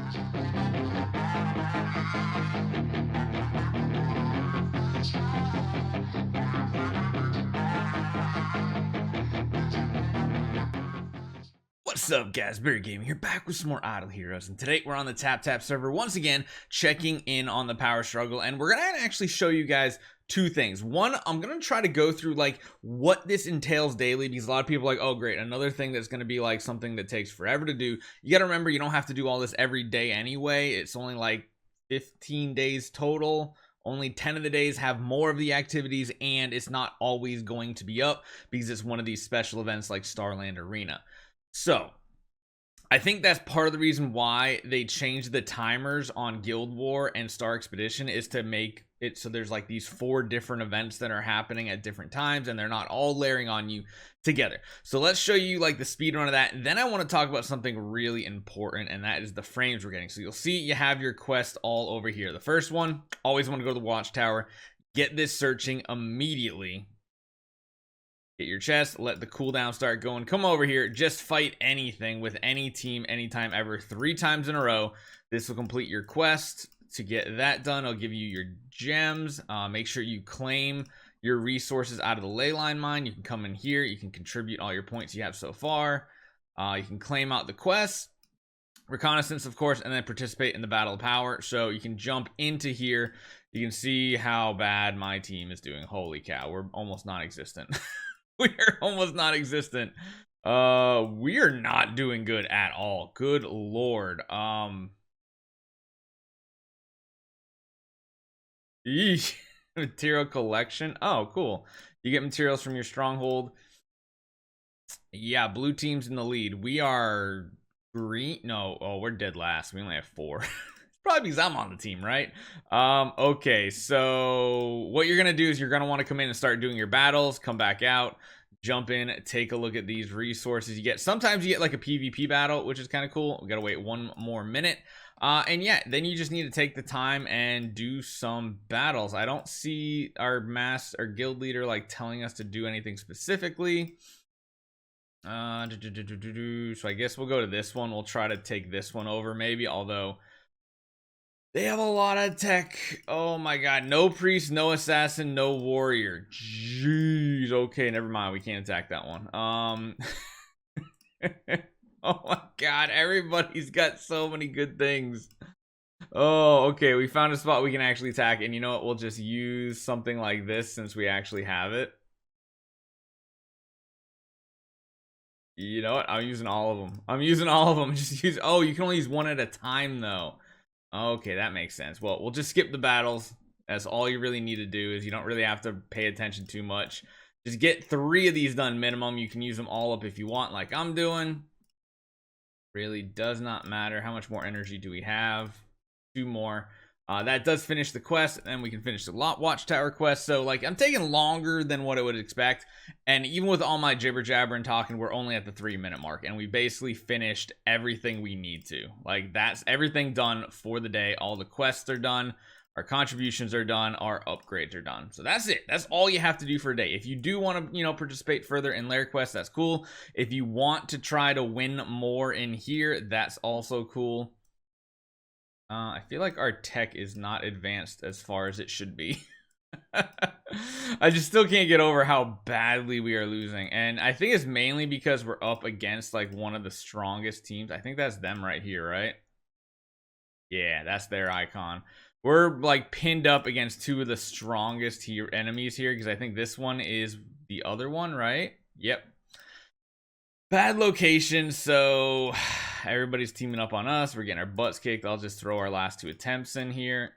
What's up, guys? Barry Gaming here, back with some more Idle Heroes, and today we're on the Tap server once again, checking in on the power struggle, and we're gonna actually show you guys two things. One, I'm gonna try to go through like what this entails daily, because a lot of people are like, oh great, another thing that's gonna be like something that takes forever to do. You gotta remember, you don't have to do all this every day anyway. It's only like 15 days total. Only 10 of the days have more of the activities, and it's not always going to be up because it's one of these special events like Starland Arena. So I think that's part of the reason why they changed the timers on Guild War and Star Expedition, is to make it so there's like these 4 different events that are happening at different times, and they're not all layering on you together. So let's show you like the speed run of that, and then I want to talk about something really important, and that is the frames we're getting. So you'll see you have your quest all over here. The first one, always want to go to the watchtower, get this searching immediately. Get your chest, let the cooldown start going. Come over here, just fight anything with any team anytime ever 3 times in a row. This will complete your quest. To get that done, I'll give you your gems. Make sure you claim your resources out of the ley line mine. You can come in here, you can contribute all your points you have so far. You can claim out the quest, reconnaissance of course, and then participate in the battle of power. So you can jump into here. You can see how bad my team is doing. Holy cow, we're almost non-existent. We're almost non-existent. We are not doing good at all. Good lord. Material collection. Oh, cool. You get materials from your stronghold. Yeah, blue team's in the lead. We are green. No, oh, we're dead last. We only have 4. Probably because I'm on the team, right? Okay, so what you're gonna do is you're gonna want to come in and start doing your battles, come back out, jump in, take a look at these resources you get. Sometimes you get like a PvP battle, which is kind of cool. We gotta wait 1 more minute, and yeah, then you just need to take the time and do some battles. I don't see our guild leader like telling us to do anything specifically. So I guess we'll go to this one. We'll try to take this one over maybe, although they have a lot of tech. Oh my god. No priest, no assassin, no warrior. Jeez. Okay, never mind. We can't attack that one. Oh my god. Everybody's got so many good things. Oh, okay. We found a spot we can actually attack. And you know what? We'll just use something like this since we actually have it. You know what? I'm using all of them. I'm using all of them. Just use. Oh, you can only use one at a time though. Okay, that makes sense. Well, we'll just skip the battles. That's all you really need to do. Is you don't really have to pay attention too much. Just get 3 of these done minimum. You can use them all up if you want, like I'm doing. Really does not matter. How much more energy do we have? 2 more. That does finish the quest, and then we can finish the watchtower quest. So like I'm taking longer than what I would expect, and even with all my jibber jabber and talking, we're only at the 3-minute mark, and we basically finished everything we need to. Like that's everything done for the day. All the quests are done, our contributions are done, our upgrades are done. So that's it. That's all you have to do for a day. If you do want to, you know, participate further in lair quests, that's cool. If you want to try to win more in here, that's also cool. I feel like our tech is not advanced as far as it should be. I just still can't get over how badly we are losing, and I think it's mainly because we're up against like one of the strongest teams. I think that's them right here, right? Yeah, that's their icon. We're like pinned up against 2 of the strongest enemies here, because I think this one is the other one, right? Yep. Bad location, so everybody's teaming up on us. We're getting our butts kicked. I'll just throw our last 2 attempts in here.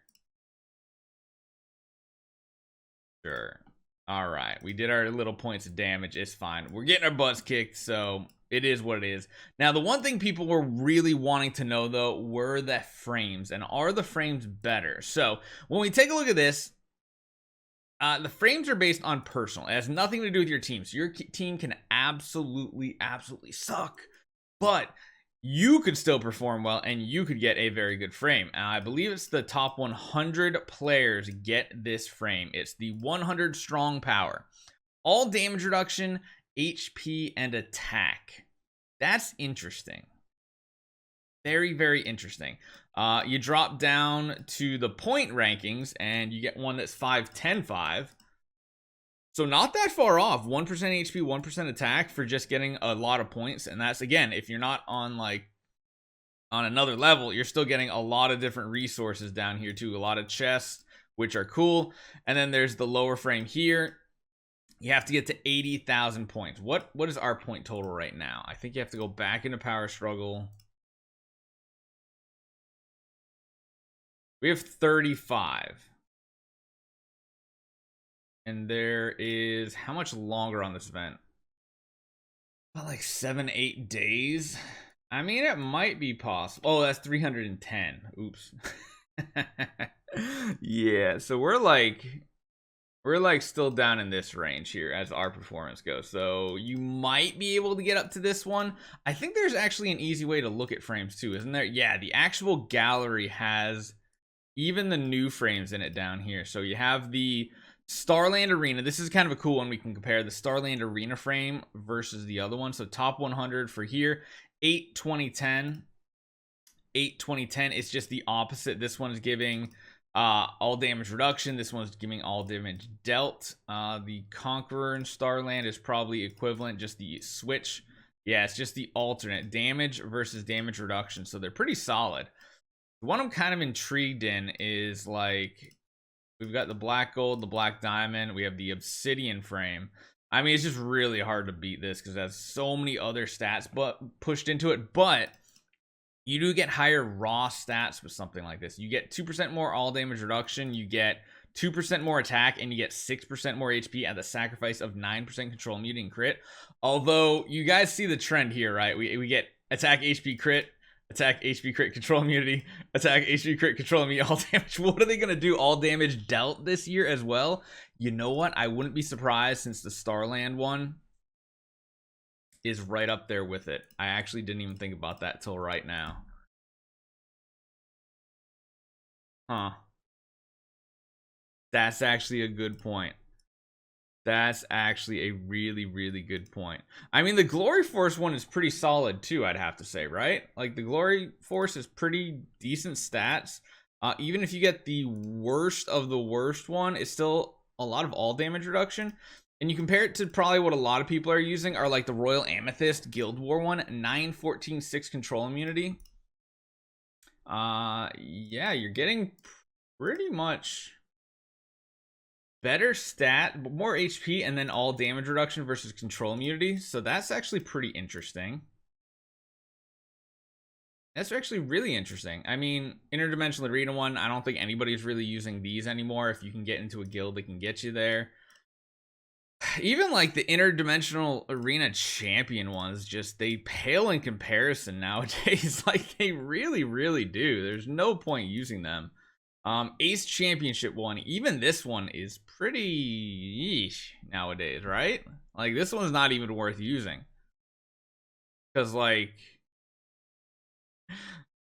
Sure. All right, we did our little points of damage. It's fine. We're getting our butts kicked, so it is what it is. Now, the one thing people were really wanting to know, though, were the frames, and are the frames better? So when we take a look at this, the frames are based on personal. It has nothing to do with your team. So your team can absolutely suck, but you could still perform well, and you could get a very good frame. I believe it's the top 100 players get this frame. It's the 100 strong power. All damage reduction, HP, and attack. That's interesting. Very, very interesting. You drop down to the point rankings and you get one that's 5-10-5. So not that far off. 1% HP, 1% attack for just getting a lot of points. And that's, again, if you're not on like on another level, you're still getting a lot of different resources down here too. A lot of chests, which are cool. And then there's the lower frame here. You have to get to 80,000 points. What is our point total right now? I think you have to go back into Power Struggle. We have 35. And there is how much longer on this event? About like 7-8 days. I mean, it might be possible. Oh, that's 310. Oops. Yeah, so we're like still down in this range here as our performance goes. So you might be able to get up to this one. I think there's actually an easy way to look at frames too, isn't there? Yeah, the actual gallery has even the new frames in it down here. So you have the Starland Arena. This is kind of a cool one. We can compare the Starland Arena frame versus the other one. So top 100 for here, 8-20-10. 8-20-10. It's just the opposite. This one is giving all damage reduction. This one's giving all damage dealt. The Conqueror and Starland is probably equivalent, just the switch. Yeah, it's just the alternate damage versus damage reduction. So they're pretty solid. The one I'm kind of intrigued in is like we've got the black gold, the black diamond, we have the obsidian frame. I mean, it's just really hard to beat this because it has so many other stats but pushed into it. But you do get higher raw stats with something like this. You get 2% more all damage reduction, you get 2% more attack, and you get 6% more HP at the sacrifice of 9% control immunity and crit. Although you guys see the trend here, right? We get attack, HP, crit, attack, HP, crit, control immunity, attack, HP, crit, control immunity, all damage. What are they gonna do? All damage dealt this year as well? You know what? I wouldn't be surprised, since the Starland one is right up there with it. I actually didn't even think about that till right now. Huh. That's actually a good point. That's actually a really, really good point. I mean, the Glory Force one is pretty solid too, I'd have to say, right? Like, the Glory Force is pretty decent stats. Even if you get the worst of the worst one, it's still a lot of all damage reduction. And you compare it to probably what a lot of people are using are like the Royal Amethyst Guild War one, 9-14-6 control immunity. Yeah, you're getting pretty much better stat, more HP, and then all damage reduction versus control immunity. So that's actually pretty interesting. That's actually really interesting. I mean, Interdimensional Arena one, I don't think anybody's really using these anymore. If you can get into a guild, they can get you there. Even like the Interdimensional Arena champion ones, just they pale in comparison nowadays. Like, they really, really do. There's no point using them. Ace Championship one, even this one is pretty yeesh nowadays, right? Like, this one's not even worth using. Because, like,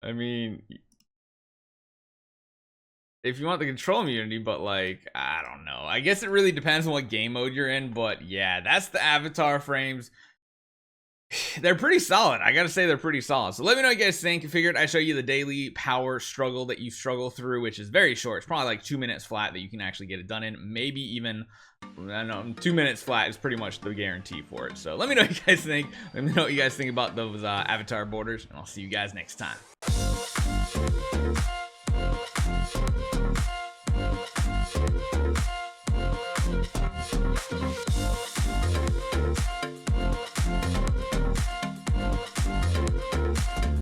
I mean, if you want the control immunity, but like, I don't know. I guess it really depends on what game mode you're in, but yeah, that's the avatar frames. They're pretty solid. I gotta say, they're pretty solid. So let me know what you guys think. I figured I'd show you the daily power struggle that you struggle through, which is very short. It's probably like 2 minutes flat that you can actually get it done in. Maybe even, I don't know, 2 minutes flat is pretty much the guarantee for it. So let me know what you guys think. Let me know what you guys think about those avatar borders, and I'll see you guys next time.